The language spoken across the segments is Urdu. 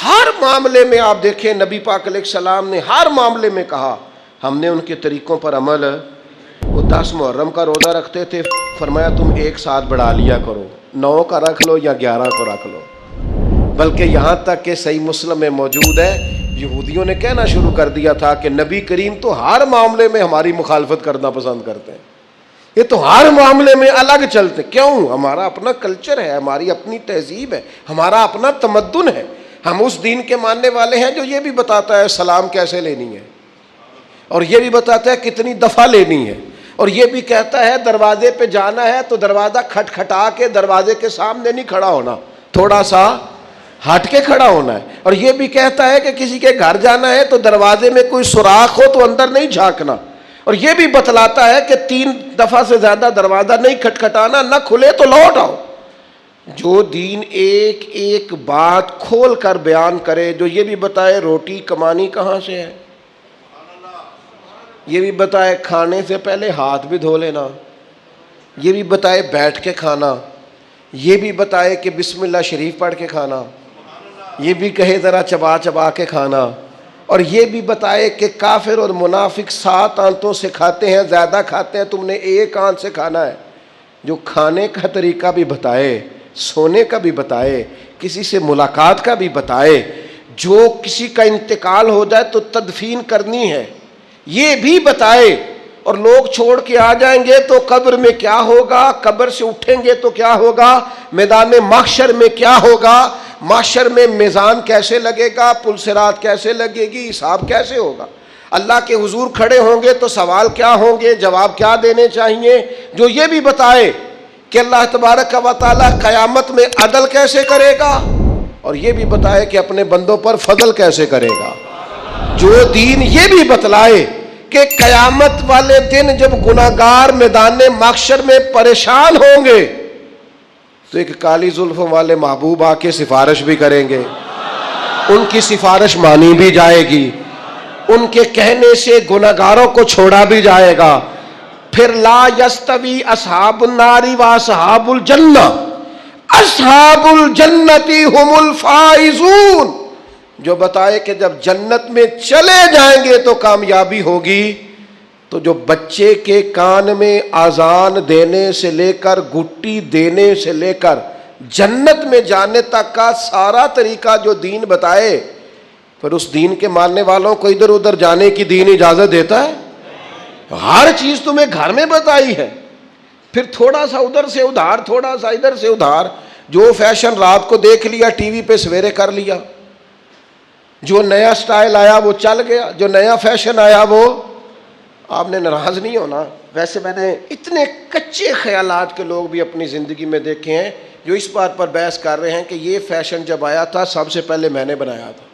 ہر معاملے میں آپ دیکھیں نبی پاک علیہ السلام نے ہر معاملے میں کہا ہم نے ان کے طریقوں پر عمل. وہ 10 محرم کا روزہ رکھتے تھے, فرمایا تم ایک ساتھ بڑھا لیا کرو, 9 کا رکھ لو یا 11 کو رکھ لو. بلکہ یہاں تک کہ صحیح مسلم میں موجود ہے, یہودیوں نے کہنا شروع کر دیا تھا کہ نبی کریم تو ہر معاملے میں ہماری مخالفت کرنا پسند کرتے ہیں, یہ تو ہر معاملے میں الگ چلتے. کیوں؟ ہمارا اپنا کلچر ہے, ہماری اپنی تہذیب ہے, ہمارا اپنا تمدن ہے. ہم اس دین کے ماننے والے ہیں جو یہ بھی بتاتا ہے سلام کیسے لینی ہے, اور یہ بھی بتاتا ہے کتنی دفعہ لینی ہے, اور یہ بھی کہتا ہے دروازے پہ جانا ہے تو دروازہ کھٹکھٹا کے دروازے کے سامنے نہیں کھڑا ہونا, تھوڑا سا ہٹ کے کھڑا ہونا ہے. اور یہ بھی کہتا ہے کہ کسی کے گھر جانا ہے تو دروازے میں کوئی سوراخ ہو تو اندر نہیں جھانکنا. اور یہ بھی بتلاتا ہے کہ 3 دفعہ سے زیادہ دروازہ نہیں کھٹکھٹانا, نہ کھلے تو لوٹ آؤ. جو دین ایک ایک بات کھول کر بیان کرے, جو یہ بھی بتائے روٹی کمانی کہاں سے ہے, یہ بھی بتائے کھانے سے پہلے ہاتھ بھی دھو لینا, یہ بھی بتائے بیٹھ کے کھانا, یہ بھی بتائے کہ بسم اللہ شریف پڑھ کے کھانا, یہ بھی کہے ذرا چبا چبا کے کھانا, اور یہ بھی بتائے کہ کافر اور منافق 7 آنتوں سے کھاتے ہیں, زیادہ کھاتے ہیں, تم نے 1 آنت سے کھانا ہے. جو کھانے کا طریقہ بھی بتائے, سونے کا بھی بتائے, کسی سے ملاقات کا بھی بتائے, جو کسی کا انتقال ہو جائے تو تدفین کرنی ہے یہ بھی بتائے. اور لوگ چھوڑ کے آ جائیں گے تو قبر میں کیا ہوگا, قبر سے اٹھیں گے تو کیا ہوگا, میدان محشر میں کیا ہوگا, محشر میں میزان کیسے لگے گا, پل صراط کیسے لگے گی, حساب کیسے ہوگا, اللہ کے حضور کھڑے ہوں گے تو سوال کیا ہوں گے, جواب کیا دینے چاہیے. جو یہ بھی بتائے کہ اللہ تبارک و تعالیٰ قیامت میں عدل کیسے کرے گا, اور یہ بھی بتائے کہ اپنے بندوں پر فضل کیسے کرے گا. جو دین یہ بھی بتلائے کہ قیامت والے دن جب گناہگار میدان محشر میں پریشان ہوں گے تو ایک کالی زلفوں والے محبوب آ کے سفارش بھی کریں گے, ان کی سفارش مانی بھی جائے گی, ان کے کہنے سے گناہگاروں کو چھوڑا بھی جائے گا. پھر لا یستوی اصحاب النار و اصحاب الجنہ, اصحاب الجنتی ہم الفائزون. جو بتائے کہ جب جنت میں چلے جائیں گے تو کامیابی ہوگی. تو جو بچے کے کان میں اذان دینے سے لے کر گٹی دینے سے لے کر جنت میں جانے تک کا سارا طریقہ جو دین بتائے, پھر اس دین کے ماننے والوں کو ادھر ادھر جانے کی دین اجازت دیتا ہے؟ ہر چیز تمہیں گھر میں بتائی ہے, پھر تھوڑا سا ادھر سے ادھار, تھوڑا سا ادھر سے ادھار. جو فیشن رات کو دیکھ لیا ٹی وی پہ سویرے کر لیا, جو نیا سٹائل آیا وہ چل گیا, جو نیا فیشن آیا وہ. آپ نے ناراض نہیں ہونا, ویسے میں نے اتنے کچے خیالات کے لوگ بھی اپنی زندگی میں دیکھے ہیں جو اس بات پر بحث کر رہے ہیں کہ یہ فیشن جب آیا تھا سب سے پہلے میں نے بنایا تھا.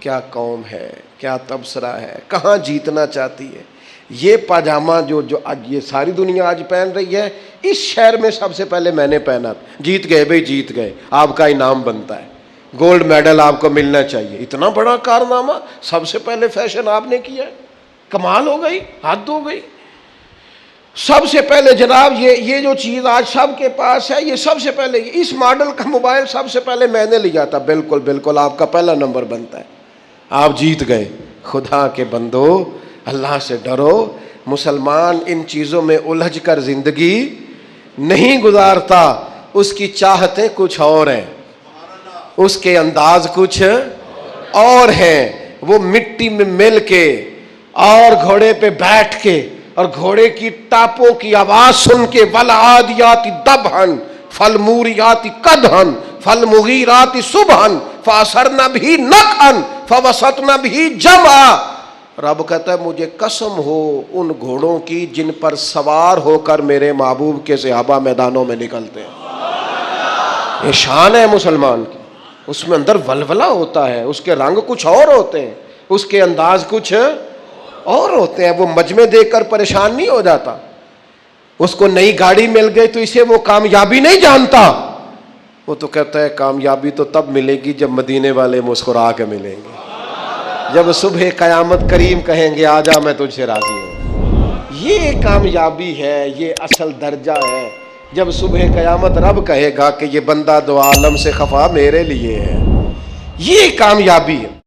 کیا قوم ہے, کیا تبصرہ ہے, کہاں جیتنا چاہتی ہے. یہ پاجامہ جو آج یہ ساری دنیا آج پہن رہی ہے, اس شہر میں سب سے پہلے میں نے پہنا تھا. جیت گئے بھائی, جیت گئے, آپ کا انعام بنتا ہے, گولڈ میڈل آپ کو ملنا چاہیے. اتنا بڑا کارنامہ, سب سے پہلے فیشن آپ نے کیا ہے, کمال ہو گئی, حد ہو گئی. سب سے پہلے جناب یہ جو چیز آج سب کے پاس ہے, یہ سب سے پہلے اس ماڈل کا موبائل سب سے پہلے میں نے لیا تھا. بالکل بالکل آپ کا پہلا نمبر بنتا ہے, آپ جیت گئے. خدا کے بندو, اللہ سے ڈرو. مسلمان ان چیزوں میں الجھ کر زندگی نہیں گزارتا, اس کی چاہتیں کچھ اور ہیں, اس کے انداز کچھ اور ہیں. وہ مٹی میں مل کے اور گھوڑے پہ بیٹھ کے اور گھوڑے کی ٹاپوں کی آواز سن کے والعادیات ضبحا فالموریات قدحا فالمغیرات صبحا فاثرن به نقعا فوسطن به جمعا. رب کہتا ہے مجھے قسم ہو ان گھوڑوں کی جن پر سوار ہو کر میرے محبوب کے صحابہ میدانوں میں نکلتے ہیں. یہ شان ہے مسلمان کی, اس میں اندر ولولہ ہوتا ہے, اس کے رنگ کچھ اور ہوتے ہیں, اس کے انداز کچھ اور ہوتے ہیں. وہ مجمع دیکھ کر پریشان نہیں ہو جاتا, اس کو نئی گاڑی مل گئی تو اسے وہ کامیابی نہیں جانتا. وہ تو کہتا ہے کامیابی تو تب ملے گی جب مدینے والے مسکرا کے ملیں گے, جب صبح قیامت کریم کہیں گے آجا میں تجھ سے راضی ہوں. یہ کامیابی ہے, یہ اصل درجہ ہے. جب صبح قیامت رب کہے گا کہ یہ بندہ دو عالم سے خفا میرے لیے ہے, یہ کامیابی ہے.